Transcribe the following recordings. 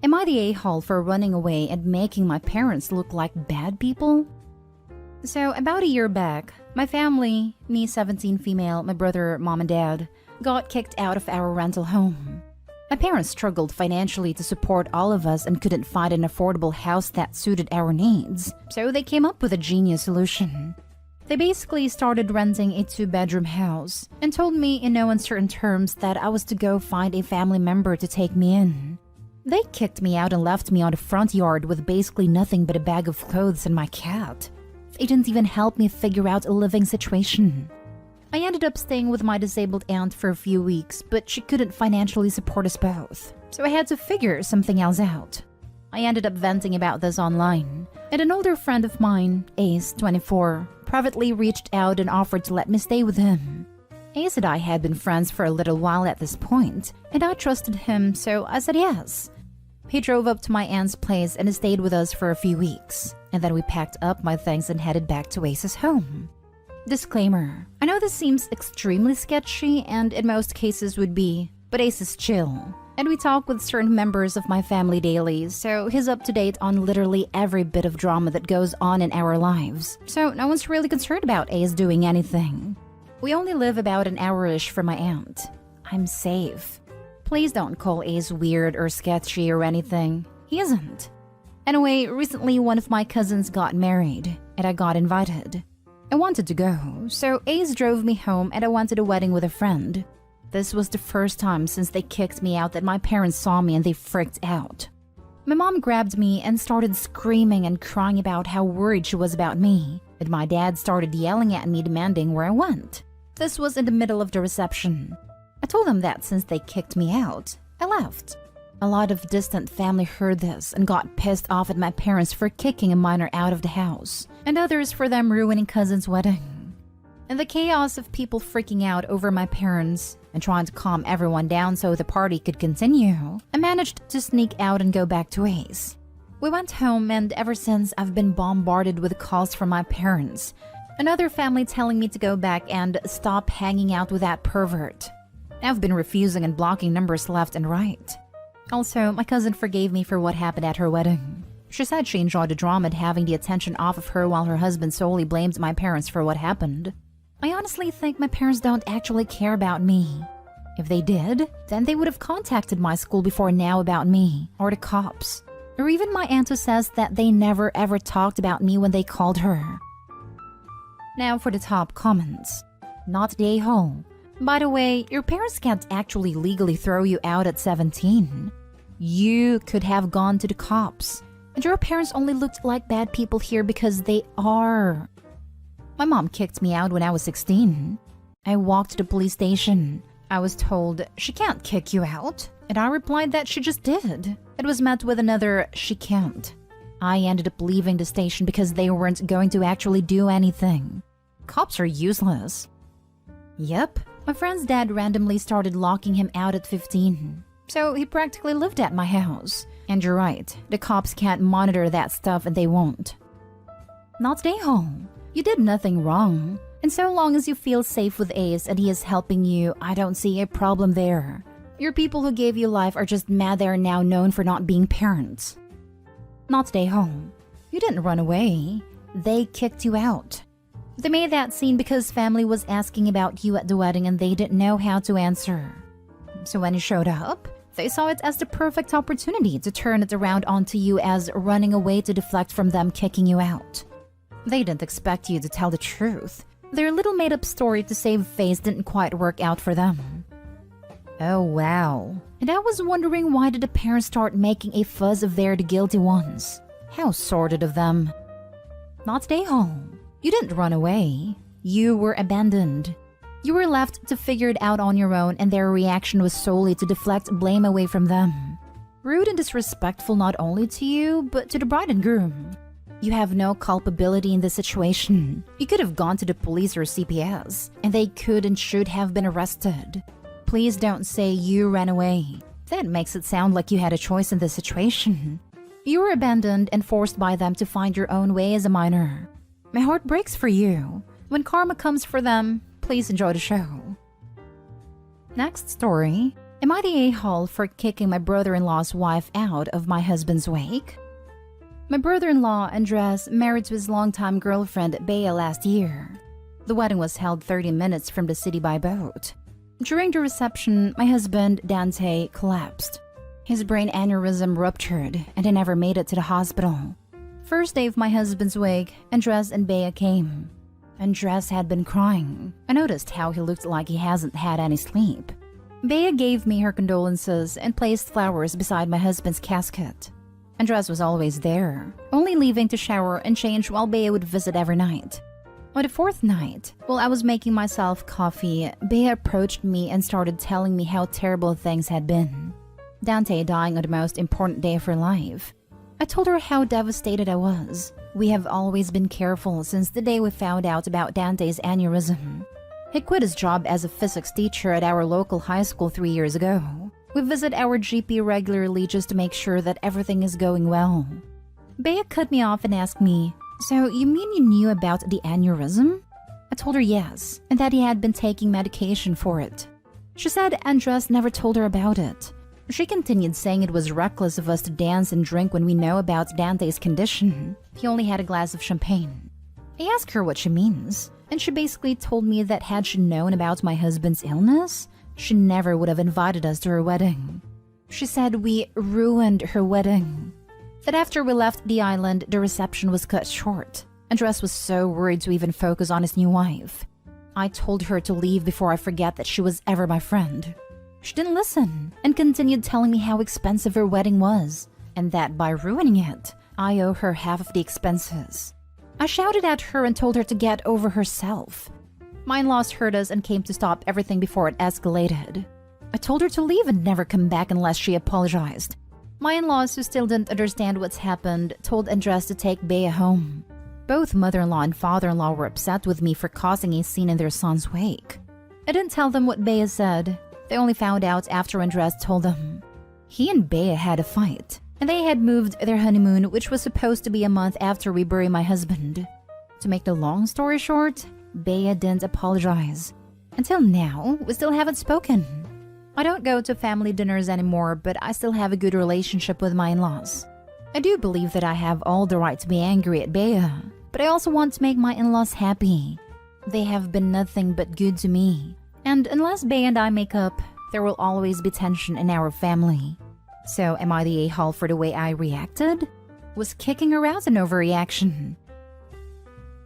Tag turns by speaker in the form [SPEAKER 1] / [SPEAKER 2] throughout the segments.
[SPEAKER 1] Am I the a-hole for running away and making my parents look like bad people? So, about a year back, my family, me 17 female, my brother, mom and dad, got kicked out of our rental home. My parents struggled financially to support all of us and couldn't find an affordable house that suited our needs, so they came up with a genius solution. They basically started renting a 2-bedroom house and told me in no uncertain terms that I was to go find a family member to take me in. They kicked me out and left me on the front yard with basically nothing but a bag of clothes and my cat. They didn't even help me figure out a living situation. I ended up staying with my disabled aunt for a few weeks, but she couldn't financially support us both, so I had to figure something else out. I ended up venting about this online, and an older friend of mine, Ace, 24, privately reached out and offered to let me stay with him. Ace and I had been friends for a little while at this point, and I trusted him, so I said yes. He drove up to my aunt's place and stayed with us for a few weeks, and then we packed up my things and headed back to Ace's home. Disclaimer: I know this seems extremely sketchy and in most cases would be, but Ace is chill, and we talk with certain members of my family daily, so he's up to date on literally every bit of drama that goes on in our lives, so no one's really concerned about Ace doing anything. We only live about an hour-ish from my aunt. I'm safe. Please don't call Ace weird or sketchy or anything. He isn't. Anyway, recently one of my cousins got married, and I got invited. I wanted to go, so Ace drove me home and I went to the wedding with a friend. This was the first time since they kicked me out that my parents saw me and they freaked out. My mom grabbed me and started screaming and crying about how worried she was about me, and my dad started yelling at me demanding where I went. This was in the middle of the reception. I told them that since they kicked me out, I left. A lot of distant family heard this and got pissed off at my parents for kicking a minor out of the house, and others for them ruining cousin's wedding. In the chaos of people freaking out over my parents and trying to calm everyone down so the party could continue, I managed to sneak out and go back to Ace. We went home, and ever since I've been bombarded with calls from my parents, another family telling me to go back and stop hanging out with that pervert. I've been refusing and blocking numbers left and right. Also, my cousin forgave me for what happened at her wedding. She said she enjoyed the drama and having the attention off of her while her husband solely blamed my parents for what happened. I honestly think my parents don't actually care about me. If they did, then they would have contacted my school before now about me, or the cops. Or even my aunt who says that they never ever talked about me when they called her. Now for the top comments. Not the a-hole. By the way, your parents can't actually legally throw you out at 17. You could have gone to the cops. And your parents only looked like bad people here because they are. My mom kicked me out when I was 16. I walked to the police station. I was told, she can't kick you out. And I replied that she just did. It was met with another, she can't. I ended up leaving the station because they weren't going to actually do anything. Cops are useless. Yep. My friend's dad randomly started locking him out at 15, so he practically lived at my house. And you're right, the cops can't monitor that stuff and they won't. Not stay home. You did nothing wrong, and so long as you feel safe with Ace and he is helping you, I don't see a problem there. Your people who gave you life are just mad they are now known for not being parents. Not stay home. You didn't run away. They kicked you out. They made that scene because family was asking about you at the wedding and they didn't know how to answer. So when you showed up, they saw it as the perfect opportunity to turn it around onto you as running away to deflect from them kicking you out. They didn't expect you to tell the truth. Their little made-up story to save face didn't quite work out for them. Oh wow. And I was wondering, why did the parents start making a fuss of they're the guilty ones? How sordid of them. Not stay home. You didn't run away. You were abandoned. You were left to figure it out on your own, and their reaction was solely to deflect blame away from them. Rude and disrespectful not only to you, but to the bride and groom. You have no culpability in this situation. You could have gone to the police or CPS, and they could and should have been arrested. Please don't say you ran away. That makes it sound like you had a choice in this situation. You were abandoned and forced by them to find your own way as a minor. My heart breaks for you. When karma comes for them, please enjoy the show. Next story. Am I the a-hole for kicking my brother-in-law's wife out of my husband's wake? My brother-in-law, Andres, married to his longtime girlfriend, Bea, last year. The wedding was held 30 minutes from the city by boat. During the reception, my husband, Dante, collapsed. His brain aneurysm ruptured, and he never made it to the hospital. First day of my husband's wake, Andres and Bea came. Andres had been crying. I noticed how he looked like he hasn't had any sleep. Bea gave me her condolences and placed flowers beside my husband's casket. Andres was always there, only leaving to shower and change while Bea would visit every night. On the fourth night, while I was making myself coffee, Bea approached me and started telling me how terrible things had been. Dante dying on the most important day of her life. I told her how devastated I was. We have always been careful since the day we found out about Dante's aneurysm. He quit his job as a physics teacher at our local high school 3 years ago. We visit our GP regularly just to make sure that everything is going well. Bea cut me off and asked me, "So you mean you knew about the aneurysm?" I told her yes, and that he had been taking medication for it. She said Andres never told her about it. She continued saying it was reckless of us to dance and drink when we know about Dante's condition. He only had a glass of champagne. I asked her what she means, and she basically told me that had she known about my husband's illness, she never would have invited us to her wedding. She said we ruined her wedding. That after we left the island, the reception was cut short. Andres was so worried to even focus on his new wife. I told her to leave before I forget that she was ever my friend. She didn't listen and continued telling me how expensive her wedding was, and that by ruining it, I owe her half of the expenses. I shouted at her and told her to get over herself. My in-laws heard us and came to stop everything before it escalated. I told her to leave and never come back unless she apologized. My in-laws, who still didn't understand what's happened, told Andres to take Bea home. Both mother-in-law and father-in-law were upset with me for causing a scene in their son's wake. I didn't tell them what Bea said. They only found out after Andres told them. He and Bea had a fight, and they had moved their honeymoon, which was supposed to be a month after we buried my husband. To make the long story short, Bea didn't apologize. Until now, we still haven't spoken. I don't go to family dinners anymore, but I still have a good relationship with my in-laws. I do believe that I have all the right to be angry at Bea, but I also want to make my in-laws happy. They have been nothing but good to me. And unless Bea and I make up, there will always be tension in our family. So am I the a-hole for the way I reacted? Was kicking her out an overreaction?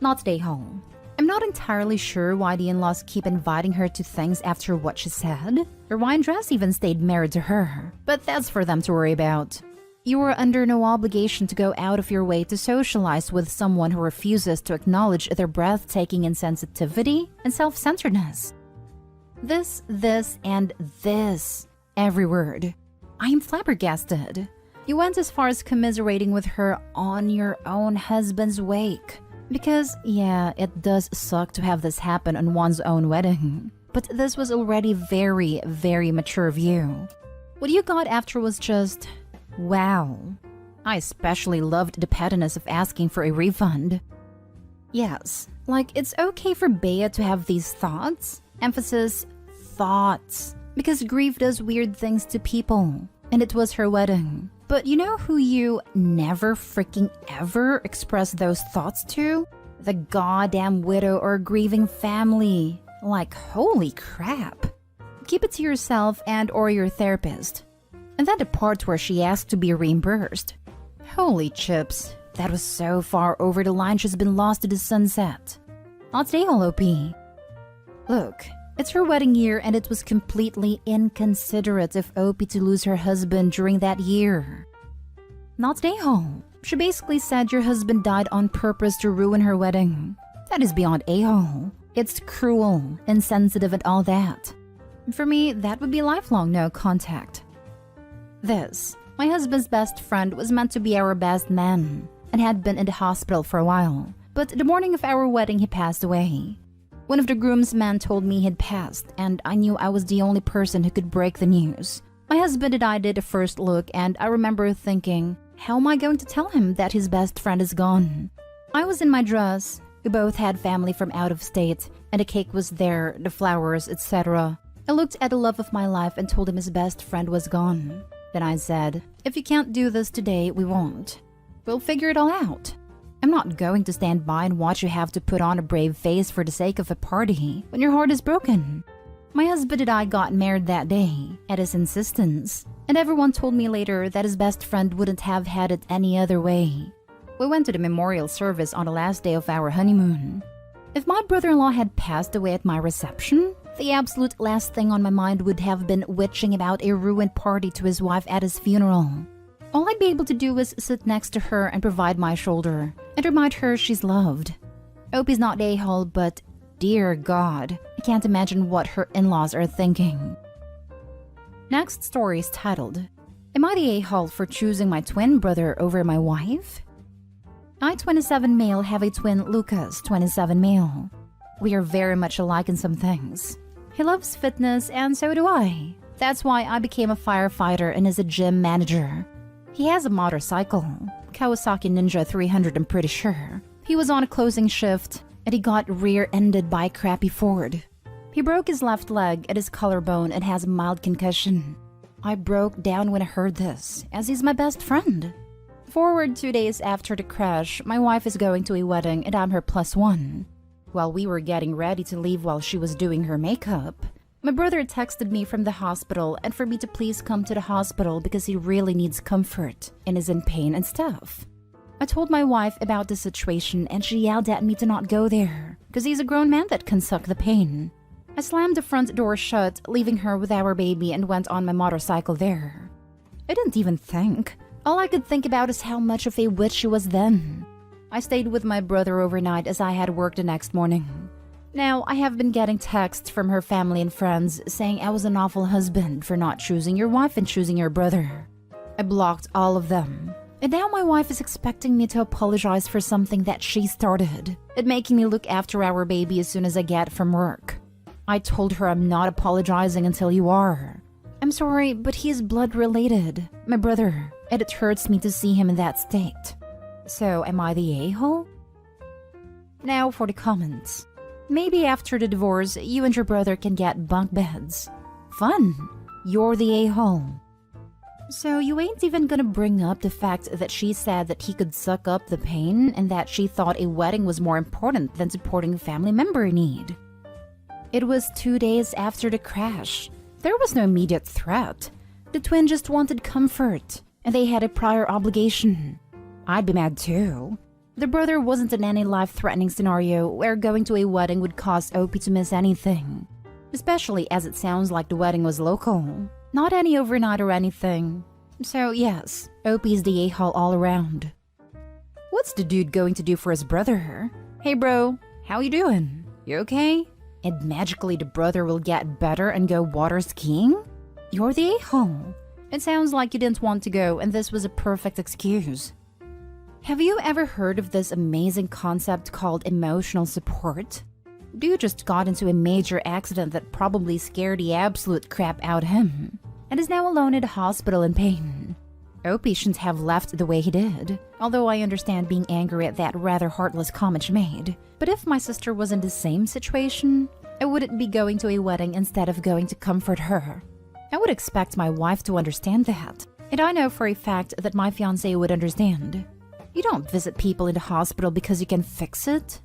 [SPEAKER 1] Not the a-hole. I'm not entirely sure why the in-laws keep inviting her to things after what she said, or why Andres even stayed married to her, but that's for them to worry about. You are under no obligation to go out of your way to socialize with someone who refuses to acknowledge their breathtaking insensitivity and self-centeredness. This, and this. Every word. I am flabbergasted. You went as far as commiserating with her on your own husband's wake. Because, yeah, it does suck to have this happen on one's own wedding. But this was already very, very mature of you. What you got after was just, wow. I especially loved the pettiness of asking for a refund. Yes, like it's okay for Bea to have these thoughts. Emphasis, thoughts. Because grief does weird things to people. And it was her wedding. But you know who you never freaking ever express those thoughts to? The goddamn widow or grieving family. Like, holy crap. Keep it to yourself and or your therapist. And then the part where she asked to be reimbursed. Holy chips. That was so far over the line she's been lost to the sunset. Not today, OP. Look, it's her wedding year and it was completely inconsiderate of Opie to lose her husband during that year. Not today, home. She basically said your husband died on purpose to ruin her wedding. That is beyond a-hole. It's cruel, insensitive and all that. For me, that would be lifelong no contact. This, my husband's best friend, was meant to be our best man and had been in the hospital for a while. But the morning of our wedding, he passed away. One of the groomsmen told me he'd passed, and I knew I was the only person who could break the news. My husband and I did a first look, and I remember thinking, how am I going to tell him that his best friend is gone? I was in my dress. We both had family from out of state, and the cake was there, the flowers, etc. I looked at the love of my life and told him his best friend was gone. Then I said, if you can't do this today, we won't. We'll figure it all out. I'm not going to stand by and watch you have to put on a brave face for the sake of a party when your heart is broken. My husband and I got married that day, at his insistence, and everyone told me later that his best friend wouldn't have had it any other way. We went to the memorial service on the last day of our honeymoon. If my brother-in-law had passed away at my reception, the absolute last thing on my mind would have been witching about a ruined party to his wife at his funeral. All I'd be able to do was sit next to her and provide my shoulder, and remind her she's loved. Opie's not the a-hole, but dear God, I can't imagine what her in-laws are thinking. Next story is titled, Am I the a-hole for choosing my twin brother over my wife? I, 27 male, have a twin, Lucas, 27 male. We are very much alike in some things. He loves fitness and so do I. That's why I became a firefighter and is a gym manager. He has a motorcycle, Kawasaki Ninja 300 I'm pretty sure. He was on a closing shift and he got rear-ended by a crappy Ford. He broke his left leg at his collarbone and has a mild concussion. I broke down when I heard this, as he's my best friend. Forward 2 days after the crash, my wife is going to a wedding and I'm her +1. While we were getting ready to leave while she was doing her makeup, my brother texted me from the hospital and for me to please come to the hospital because he really needs comfort and is in pain and stuff. I told my wife about the situation and she yelled at me to not go there because he's a grown man that can suck the pain. I slammed the front door shut, leaving her with our baby, and went on my motorcycle there. I didn't even think. All I could think about is how much of a witch she was then. I stayed with my brother overnight as I had work the next morning. Now, I have been getting texts from her family and friends saying I was an awful husband for not choosing your wife and choosing your brother. I blocked all of them. And now my wife is expecting me to apologize for something that she started, and making me look after our baby as soon as I get from work. I told her I'm not apologizing until you are. I'm sorry, but he is blood related, my brother, and it hurts me to see him in that state. So, am I the a-hole? Now for the comments. Maybe after the divorce, you and your brother can get bunk beds. Fun! You're the a-hole. So you ain't even gonna bring up the fact that she said that he could suck up the pain and that she thought a wedding was more important than supporting a family member in need. It was 2 days after the crash. There was no immediate threat. The twin just wanted comfort, and they had a prior obligation. I'd be mad too. The brother wasn't in any life-threatening scenario where going to a wedding would cause Opie to miss anything. Especially as it sounds like the wedding was local. Not any overnight or anything. So yes, Opie's the a-hole all around. What's the dude going to do for his brother? Hey bro, how you doing? You okay? And magically the brother will get better and go water skiing? You're the a-hole. It sounds like you didn't want to go and this was a perfect excuse. Have you ever heard of this amazing concept called emotional support? Dude just got into a major accident that probably scared the absolute crap out of him, and is now alone at a hospital in pain. Opie shouldn't have left the way he did, although I understand being angry at that rather heartless comment she made. But if my sister was in the same situation, I wouldn't be going to a wedding instead of going to comfort her. I would expect my wife to understand that, and I know for a fact that my fiancé would understand. You don't visit people in the hospital because you can fix it.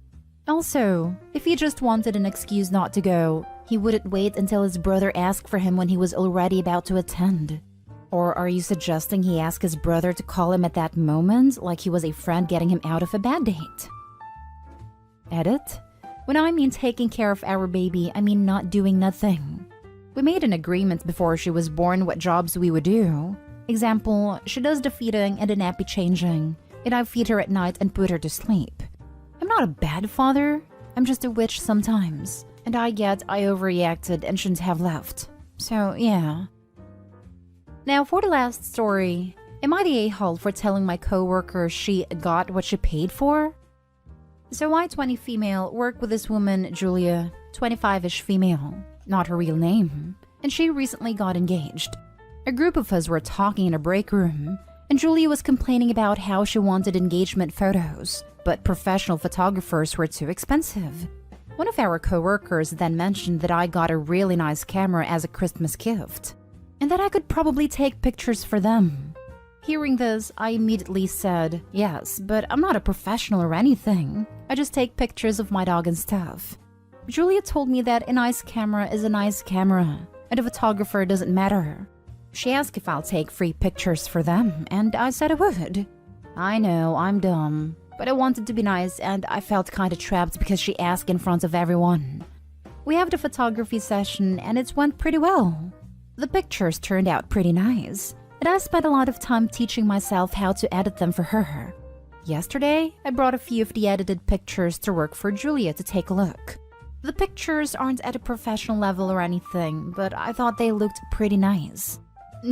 [SPEAKER 1] Also, if he just wanted an excuse not to go, he wouldn't wait until his brother asked for him when he was already about to attend. Or are you suggesting he asked his brother to call him at that moment, like he was a friend getting him out of a bad date? Edit. When I mean taking care of our baby, I mean not doing nothing. We made an agreement before she was born what jobs we would do. Example, she does the feeding and the nappy changing, and I feed her at night and put her to sleep. I'm not a bad father, I'm just a witch sometimes, and I get I overreacted and shouldn't have left. So, yeah. Now for the last story, am I the a-hole for telling my coworker she got what she paid for? So I, 20 female, work with this woman, Julia, 25-ish female, not her real name, and she recently got engaged. A group of us were talking in a break room, and Julia was complaining about how she wanted engagement photos, but professional photographers were too expensive. One of our coworkers then mentioned that I got a really nice camera as a Christmas gift, and that I could probably take pictures for them. Hearing this, I immediately said, yes, but I'm not a professional or anything. I just take pictures of my dog and stuff. Julia told me that a nice camera is a nice camera, and a photographer doesn't matter. She asked if I'll take free pictures for them, and I said I would. I know, I'm dumb, but I wanted to be nice, and I felt kinda trapped because she asked in front of everyone. We have the photography session, and it went pretty well. The pictures turned out pretty nice, and I spent a lot of time teaching myself how to edit them for her. Yesterday, I brought a few of the edited pictures to work for Julia to take a look. The pictures aren't at a professional level or anything, but I thought they looked pretty nice.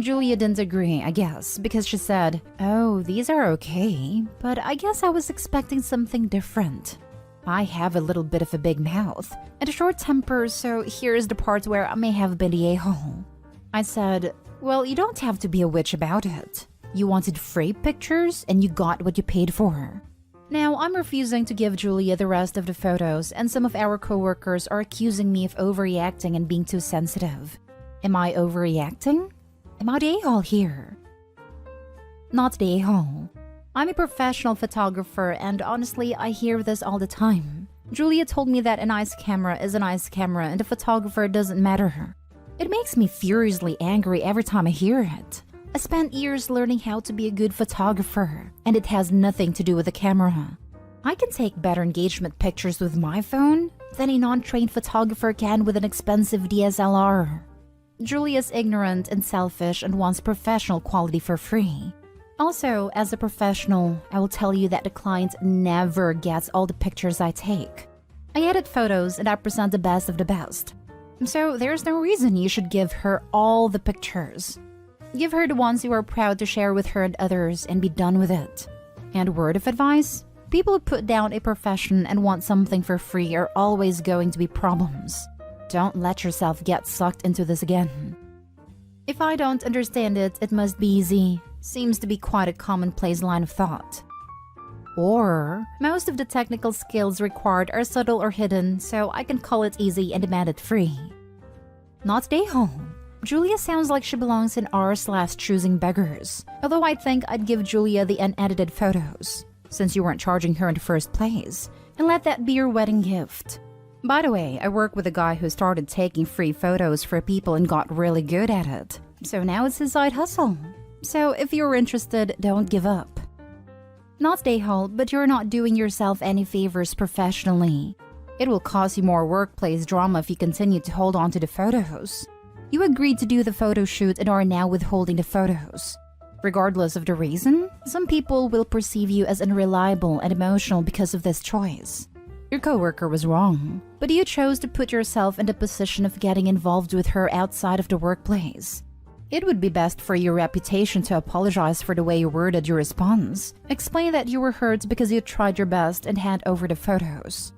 [SPEAKER 1] Julia didn't agree, I guess, because she said, oh, these are okay, but I guess I was expecting something different. I have a little bit of a big mouth and a short temper, so here's the part where I may have been the a-hole. I said, well, you don't have to be a witch about it. You wanted free pictures and you got what you paid for. Now, I'm refusing to give Julia the rest of the photos, and some of our coworkers are accusing me of overreacting and being too sensitive. Am I overreacting? Am I the a-hole here? Not the a-hole. I'm a professional photographer, and honestly, I hear this all the time. Julia told me that a nice camera is a nice camera and a photographer doesn't matter. It makes me furiously angry every time I hear it. I spent years learning how to be a good photographer, and it has nothing to do with the camera. I can take better engagement pictures with my phone than a non-trained photographer can with an expensive DSLR. Julia's ignorant and selfish and wants professional quality for free. Also, as a professional, I will tell you that the client never gets all the pictures I take. I edit photos and I present the best of the best. So there's no reason you should give her all the pictures. Give her the ones you are proud to share with her and others and be done with it. And word of advice, people who put down a profession and want something for free are always going to be problems. Don't let yourself get sucked into this again. If I don't understand it, it must be easy. Seems to be quite a commonplace line of thought. Or, most of the technical skills required are subtle or hidden, so I can call it easy and demand it free. Not the a-hole. Julia sounds like she belongs in r/choosing beggars, although I think I'd give Julia the unedited photos, since you weren't charging her in the first place, and let that be your wedding gift. By the way, I work with a guy who started taking free photos for people and got really good at it, so now it's his side hustle. So if you're interested, don't give up. Not the a-hole, but you're not doing yourself any favors professionally. It will cause you more workplace drama if you continue to hold on to the photos. You agreed to do the photo shoot and are now withholding the photos. Regardless of the reason, some people will perceive you as unreliable and emotional because of this choice. Your coworker was wrong, but you chose to put yourself in the position of getting involved with her outside of the workplace. It would be best for your reputation to apologize for the way you worded your response. Explain that you were hurt because you tried your best and hand over the photos.